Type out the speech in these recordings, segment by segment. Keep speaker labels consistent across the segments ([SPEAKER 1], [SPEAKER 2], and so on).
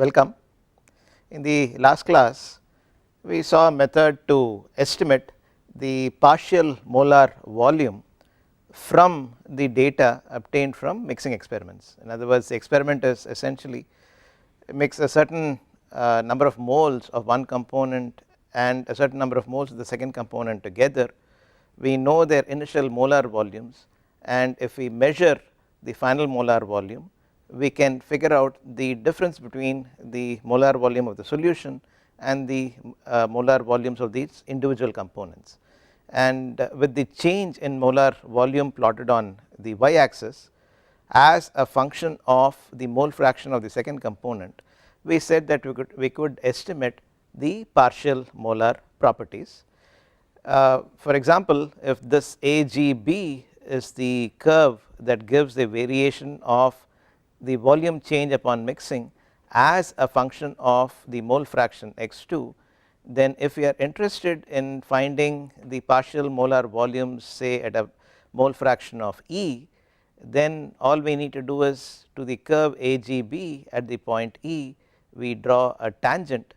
[SPEAKER 1] Welcome. In the last class we saw a method to estimate the partial molar volume from the data obtained from mixing experiments. In other words, the experiment is essentially mix a certain number of moles of one component and a certain number of moles of the second component together. We know their initial molar volumes, and if we measure the final molar volume, we can figure out the difference between the molar volume of the solution and the molar volumes of these individual components. And with the change in molar volume plotted on the y axis as a function of the mole fraction of the second component, we said that we could estimate the partial molar properties. For example, if this AGB is the curve that gives the variation of the volume change upon mixing as a function of the mole fraction x2, then if we are interested in finding the partial molar volumes, say at a mole fraction of E, then all we need to do is to the curve AGB at the point E, we draw a tangent,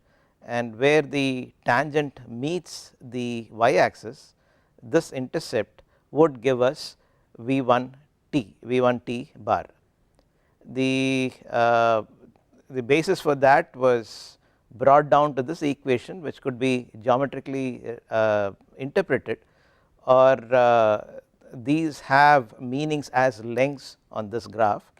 [SPEAKER 1] and where the tangent meets the y axis, this intercept would give us V1t bar. The basis for that was brought down to this equation, which could be geometrically interpreted, or these have meanings as lengths on this graph.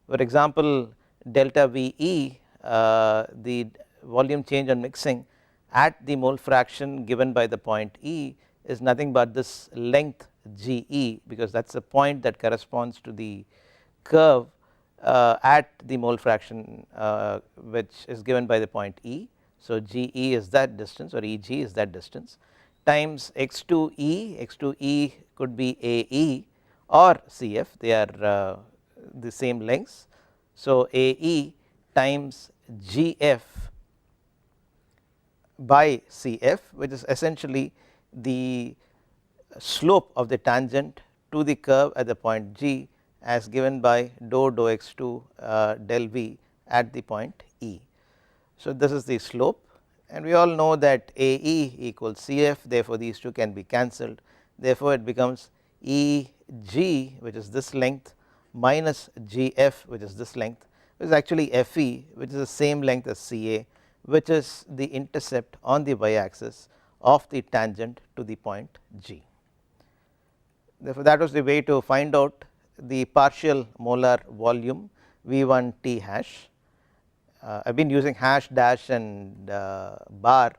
[SPEAKER 1] For example, delta VE, the volume change on mixing at the mole fraction given by the point E, is nothing but this length GE, because that is the point that corresponds to the curve at the mole fraction which is given by the point E. So GE is that distance, or EG is that distance, times x2E could be AE or CF, they are the same lengths. So AE times GF by CF, which is essentially the slope of the tangent to the curve at the point G as given by dou x2 del V at the point E. So this is the slope, and we all know that AE equals CF, therefore these two can be cancelled, therefore it becomes EG, which is this length, minus GF, which is this length, which is actually FE, which is the same length as CA, which is the intercept on the y axis of the tangent to the point G. Therefore that was the way to find out the partial molar volume V1t hash. I have been using hash, dash and bar,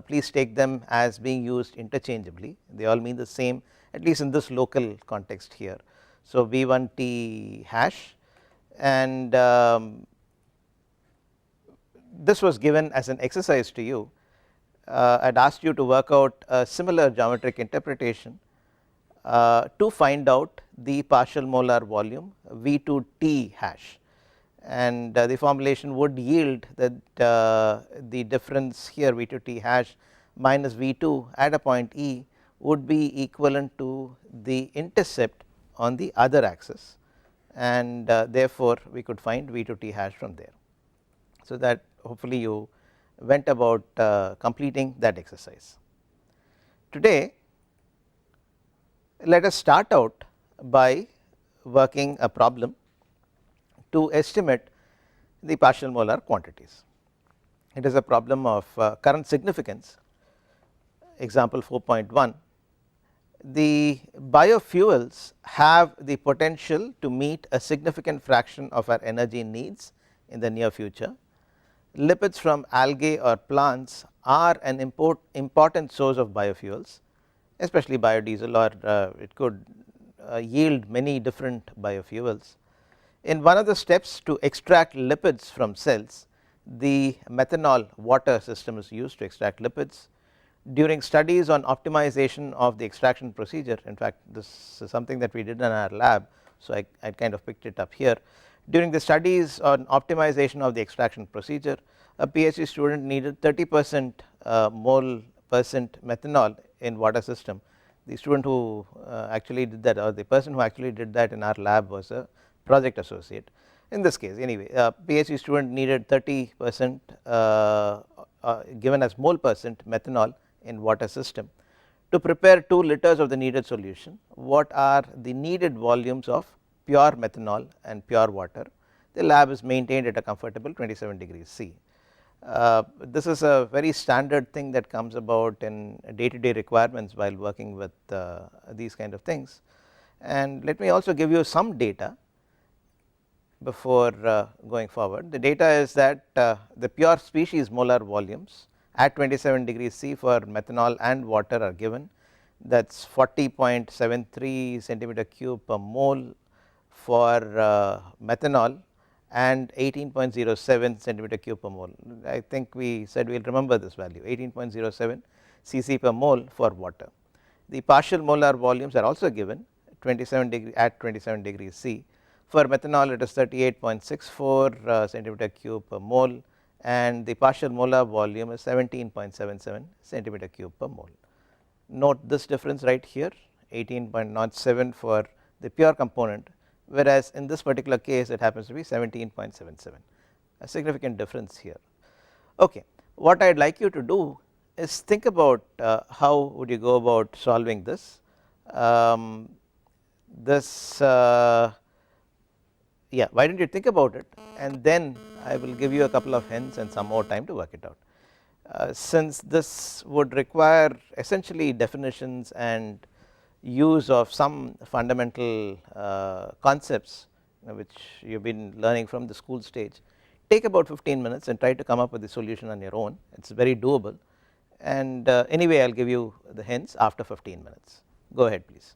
[SPEAKER 1] please take them as being used interchangeably, they all mean the same, at least in this local context here. So V1t hash, and this was given as an exercise to you. I had asked you to work out a similar geometric interpretation to find out the partial molar volume V2t hash, and the formulation would yield that the difference here V2t hash minus V2 at a point E would be equivalent to the intercept on the other axis, and therefore we could find V2t hash from there. So that hopefully you went about completing that exercise. Today let us start out by working a problem to estimate the partial molar quantities. It is a problem of current significance. Example 4.1, the biofuels have the potential to meet a significant fraction of our energy needs in the near future. Lipids from algae or plants are an important source of biofuels, especially biodiesel, or it could yield many different biofuels. In one of the steps to extract lipids from cells, the methanol water system is used to extract lipids. During studies on optimization of the extraction procedure, in fact this is something that we did in our lab, so I kind of picked it up here. During the studies on optimization of the extraction procedure, a PhD student needed 30% mole percent methanol in water system. The student who actually did that, or the person who actually did that in our lab, was a project associate. in this case anyway, PhD student needed 30% given as mole percent methanol in water system to prepare 2 liters of the needed solution. What are the needed volumes of pure methanol and pure water? The lab is maintained at a comfortable 27 degrees C. This is a very standard thing that comes about in day to day requirements while working with these kind of things. And let me also give you some data before going forward. The data is that the pure species molar volumes at 27 degrees C for methanol and water are given, that is 40.73 centimeter cube per mole for methanol and 18.07 centimeter cube per mole. I think we said we will remember this value, 18.07 cc per mole for water. The partial molar volumes are also given at 27 degrees C. For methanol it is 38.64 centimeter cube per mole, and the partial molar volume is 17.77 centimeter cube per mole. Note this difference right here, 18.07 for the pure component, whereas in this particular case it happens to be 17.77, a significant difference here. Okay, what I would like you to do is think about how would you go about solving this. Yeah, why don't you think about it, and then I will give you a couple of hints and some more time to work it out. Since this would require essentially definitions and use of some fundamental concepts which you have been learning from the school stage, take about 15 minutes and try to come up with the solution on your own. It is very doable, and anyway I will give you the hints after 15 minutes. Go ahead please.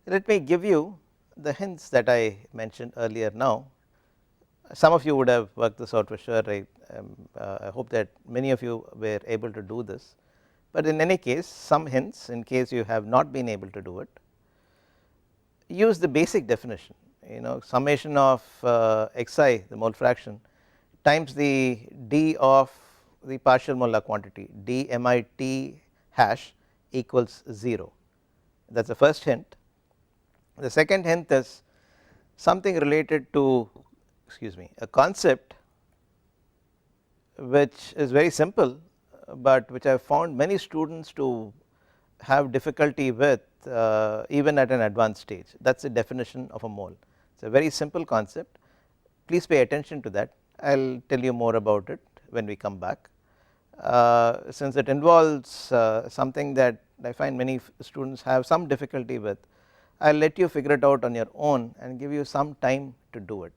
[SPEAKER 1] Let me give you the hints that I mentioned earlier now. Some of you would have worked this out for sure. I hope that many of you were able to do this, but in any case some hints in case you have not been able to do it. Use the basic definition, summation of xi, the mole fraction, times the d of the partial molar quantity d mit hash equals 0. That is the first hint. The second hint is something related to a concept which is very simple, but which I have found many students to have difficulty with even at an advanced stage. That is the definition of a mole. It is a very simple concept, please pay attention to that. I will tell you more about it when we come back. Since it involves something that I find many students have some difficulty with, I will let you figure it out on your own and give you some time to do it.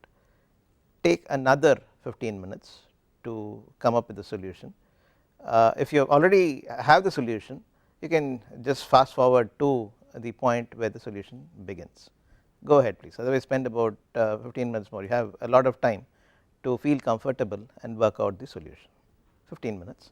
[SPEAKER 1] Take another 15 minutes to come up with the solution. If you already have the solution, you can just fast forward to the point where the solution begins. Go ahead please, otherwise spend about 15 minutes more. You have a lot of time to feel comfortable and work out the solution. 15 minutes.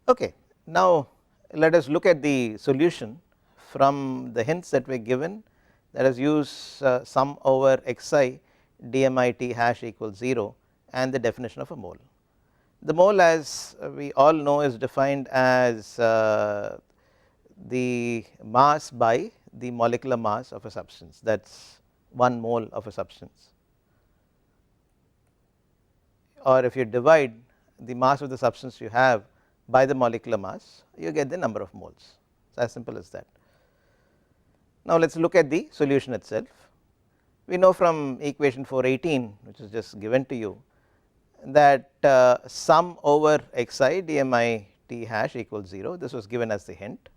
[SPEAKER 1] Okay. Now, let us look at the solution from the hints that were given, that is use sum over xi dmit hash equals 0 and the definition of a mole. The mole, as we all know, is defined as the mass by the molecular mass of a substance, that is 1 mole of a substance, or if you divide the mass of the substance you have by the molecular mass, you get the number of moles. It is as simple as that. Now, let us look at the solution itself. We know from equation 418, which is just given to you, that sum over xi dmit hash equals 0, this was given as the hint,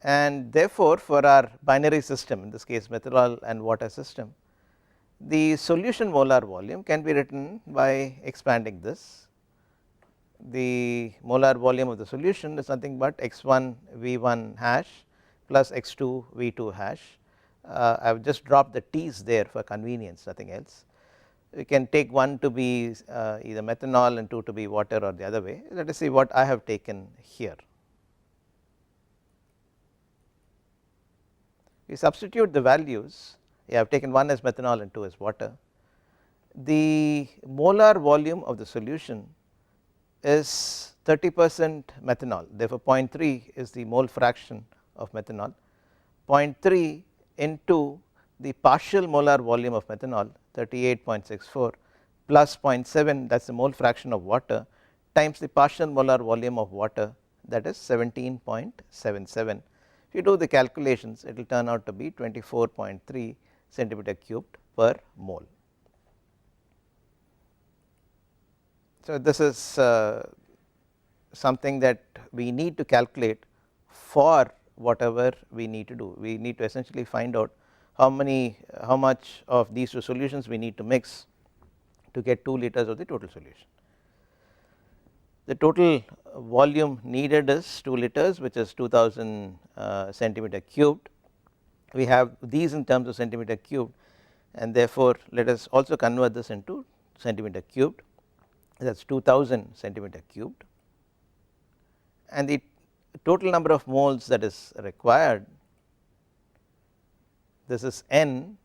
[SPEAKER 1] and therefore, for our binary system, in this case methanol and water system, the solution molar volume can be written by expanding this. The molar volume of the solution is nothing but x1 V1 hash plus x2 V2 hash. I have just dropped the t's there for convenience, nothing else. We can take 1 to be either methanol and 2 to be water, or the other way. Let us see what I have taken here. We substitute the values. I have taken 1 as methanol and 2 as water. The molar volume of the solution is 30% methanol, therefore 0.3 is the mole fraction of methanol. 0.3 into the partial molar volume of methanol 38.64 plus 0.7, that is the mole fraction of water, times the partial molar volume of water, that is 17.77. If you do the calculations, it will turn out to be 24.3 centimeter cubed per mole. So, this is something that we need to calculate for whatever we need to do. We need to essentially find out how much of these two solutions we need to mix to get 2 liters of the total solution. The total volume needed is 2 liters, which is 2000 centimeter cubed. We have these in terms of centimeter cubed, and therefore let us also convert this into centimeter cubed. That is 2000 centimeter cubed, and the total number of moles that is required, this is N,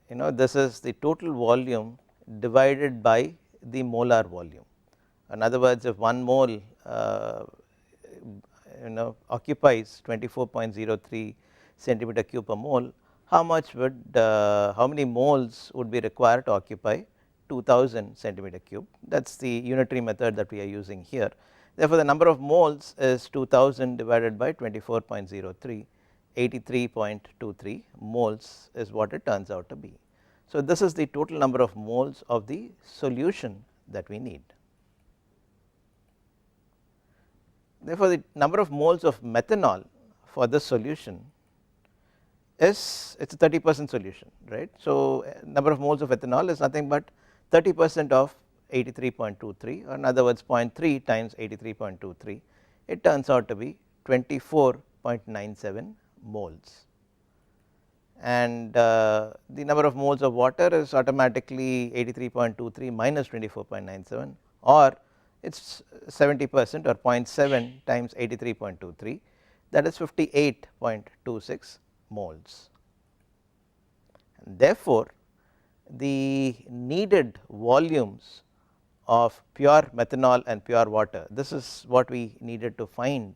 [SPEAKER 1] this is the total volume divided by the molar volume. In other words, if 1 mole occupies 24.03 centimeter cube per mole, how many moles would be required to occupy 2000 centimeter cube? That is the unitary method that we are using here. Therefore, the number of moles is 2000 divided by 24.03, 83.23 moles is what it turns out to be. So, this is the total number of moles of the solution that we need. Therefore, the number of moles of methanol for this solution is, it is a 30% solution, right. So, number of moles of ethanol is nothing but 30% of 83.23, or in other words 0.3 times 83.23, it turns out to be 24.97 moles. And the number of moles of water is automatically 83.23 minus 24.97, or it is 70% or 0.7 times 83.23, that is 58.26 moles. And therefore, the needed volumes of pure methanol and pure water, this is what we needed to find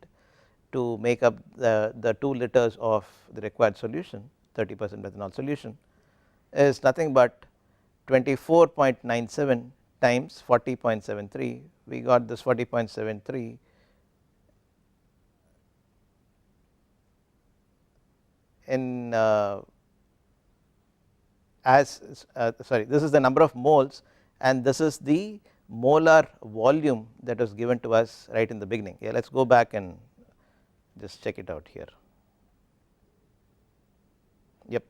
[SPEAKER 1] to make up the 2 liters of the required solution, 30% methanol solution, is nothing but 24.97 times 40.73. We got this 40.73 in this is the number of moles, and this is the molar volume that was given to us right in the beginning. Yeah, let us go back and just check it out here. Yep,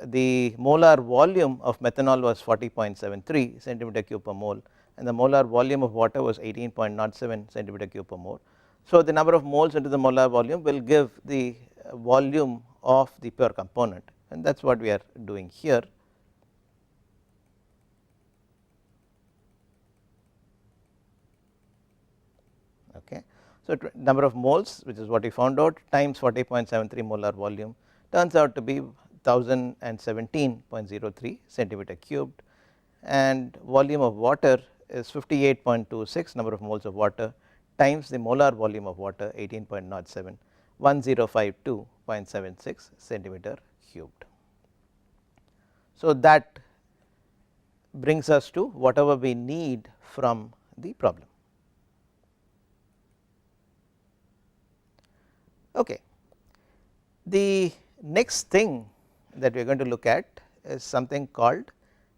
[SPEAKER 1] the molar volume of methanol was 40.73 centimeter cube per mole, and the molar volume of water was 18.07 centimeter cube per mole. So, the number of moles into the molar volume will give the volume of the pure component, and that is what we are doing here. Okay. So, number of moles, which is what we found out, times 40.73 molar volume turns out to be 1017.03 centimeter cubed, and volume of water is 58.26 number of moles of water times the molar volume of water 18.07, 1052.76 centimeter cubed. So, that brings us to whatever we need from the problem. Okay. The next thing that we are going to look at is something called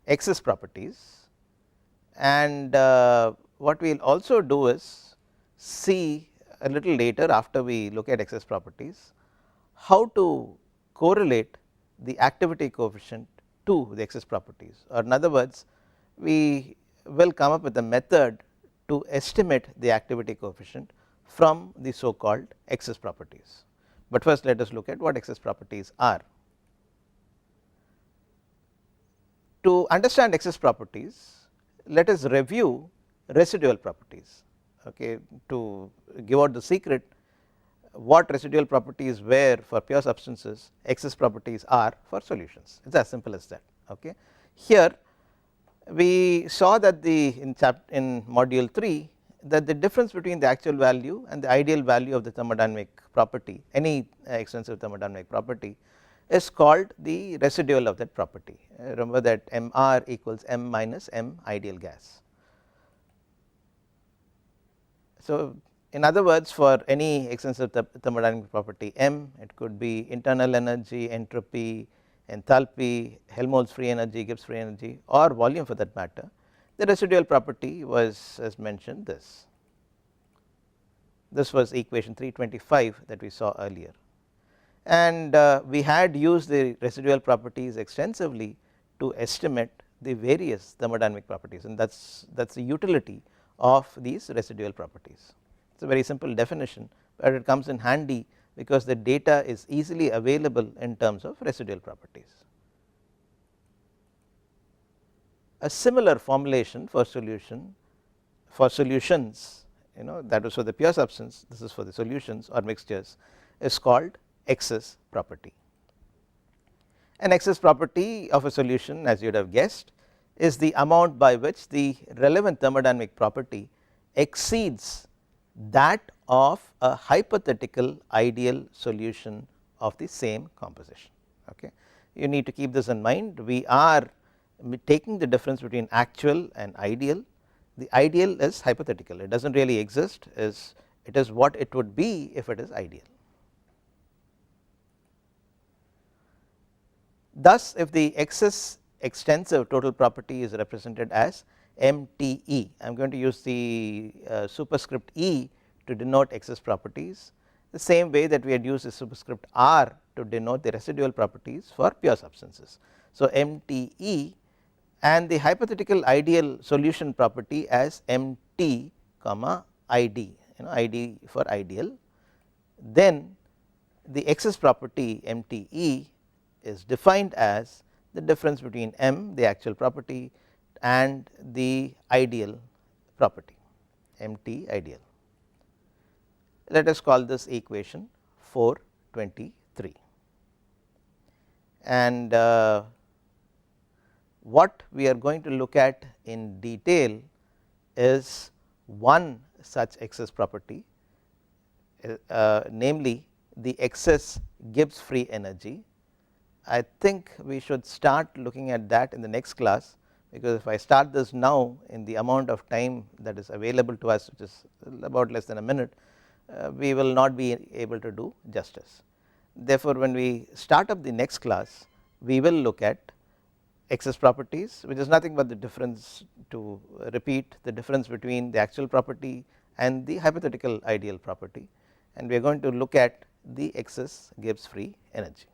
[SPEAKER 1] excess properties, and what we will also do is see a little later, after we look at excess properties, how to correlate the activity coefficient to the excess properties, or in other words, we will come up with a method to estimate the activity coefficient from the so called excess properties. But first let us look at what excess properties are. To understand excess properties, let us review residual properties. Okay, to give out the secret, what residual properties were for pure substances, excess properties are for solutions. It is as simple as that. Okay. Here we saw that in module 3 that the difference between the actual value and the ideal value of the thermodynamic property, any extensive thermodynamic property, is called the residual of that property. Remember that MR equals M minus M ideal gas. So, in other words, for any extensive thermodynamic property M, it could be internal energy, entropy, enthalpy, Helmholtz free energy, Gibbs free energy, or volume for that matter. The residual property was, as mentioned, this. This was equation 325 that we saw earlier, and we had used the residual properties extensively to estimate the various thermodynamic properties, and that is the utility of these residual properties. It is a very simple definition, but it comes in handy because the data is easily available in terms of residual properties. A similar formulation for solutions, that was for the pure substance, this is for the solutions or mixtures, is called excess property. An excess property of a solution, as you would have guessed, is the amount by which the relevant thermodynamic property exceeds that of a hypothetical ideal solution of the same composition. Okay. You need to keep this in mind. We are taking the difference between actual and ideal. The ideal is hypothetical, it does not really exist, it is what it would be if it is ideal. Thus, if the excess extensive total property is represented as MTE, I am going to use the superscript E to denote excess properties, the same way that we had used the superscript R to denote the residual properties for pure substances. So, MTE and the hypothetical ideal solution property as MT comma ID, ID for ideal, then the excess property MTE is defined as the difference between M, the actual property, and the ideal property, MT ideal. Let us call this equation 423, and what we are going to look at in detail is one such excess property, namely the excess Gibbs free energy. I think we should start looking at that in the next class, because if I start this now in the amount of time that is available to us, which is about less than a minute, we will not be able to do justice. Therefore, when we start up the next class, we will look at excess properties, which is nothing but the difference, to repeat, the difference between the actual property and the hypothetical ideal property, and we are going to look at the excess Gibbs free energy.